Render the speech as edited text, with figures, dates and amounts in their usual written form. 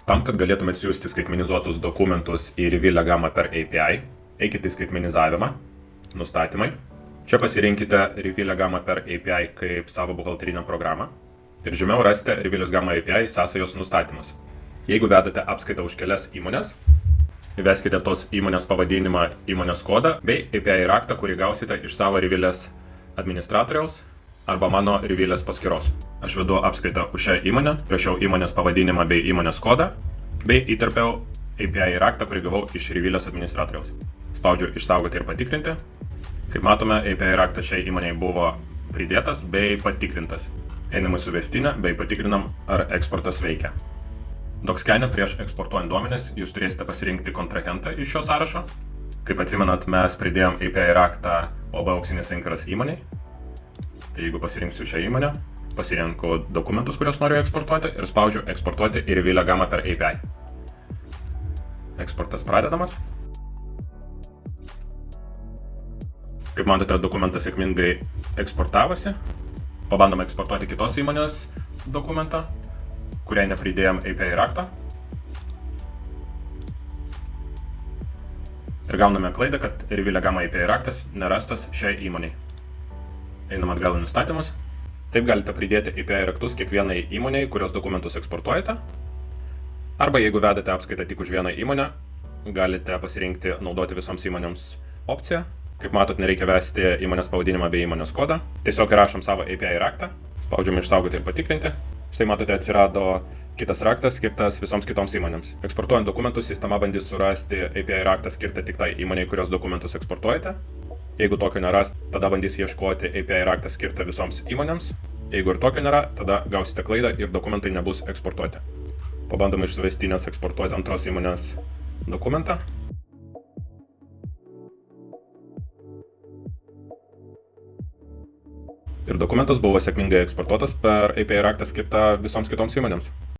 Tam, kad galėtumėte siūsti skaitmenizuotus dokumentus į Reveal gamą per API, eikite į skaitmenizavimą, nustatymai. Čia pasirinkite Reveal gamą per API kaip savo buhalterinę programą ir žemiau rasite Reveal gamą API sąsajos nustatymus. Jeigu vedate apskaitą už kelias įmonės, įveskite tos įmonės pavadinimą, įmonės kodą bei API raktą, kurį gausite iš savo Reveal administratoriaus arba mano Reveal paskyros. Aš vedu apskaitą už šią įmonę, rašiau įmonės pavadinimą bei įmonės kodą, bei įterpiau API raktą, kurį gavau iš Reveal administratoriaus. Spaudžiu išsaugoti ir patikrinti. Kaip matome, API raktas šiai įmonei buvo pridėtas bei patikrintas. Einam į suvestinę bei patikrinam, ar eksportas veikia. DocScan'e prieš eksportuojant duomenis jūs turėsite pasirinkti kontrahentą iš šio sąrašo. Kaip atsimenat, mes pridėjom API raktą OB auksinis inkaras įmoniai. Tai jeigu pasirinksiu šią įmonę, pasirenku dokumentus, kuriuos noriu eksportuoti ir spaudžiu eksportuoti į Reveal gamą per API. Eksportas pradedamas. Kaip matote, dokumentas sėkmingai eksportavosi. Pabandome eksportuoti kitos įmonės dokumentą, kuriai nepridėjom API raktą. Ir gauname klaidą, kad Reveal gamą API raktas nerastas šiai įmoniai. Einam atgal į nustatymus. Taip galite pridėti API raktus kiekvienai įmoniai, kurios dokumentus eksportuojate. Arba jeigu vedate apskaitą tik už vieną įmonę, galite pasirinkti naudoti visoms įmonėms opciją. Kaip matot, nereikia vesti įmonės pavadinimą bei įmonės kodą. Tiesiog įrašom savo API raktą, spaudžiame išsaugoti ir patikrinti. Štai matote, atsirado kitas raktas skirtas visoms kitoms įmonėms. Eksportuojant dokumentus, sistema bandys surasti API raktą skirtą tik tai įmonei, kurios dokumentus eksportuojate. Jeigu tokio neras, tada bandys ieškoti API raktą skirtą visoms įmonėms. Jeigu ir tokio nėra, tada gausite klaidą ir dokumentai nebus eksportuoti. Pabandome iš suvestinės eksportuoti antros įmonės dokumentą. Ir dokumentas buvo sėkmingai eksportuotas per API raktą skirtą visoms kitoms įmonėms.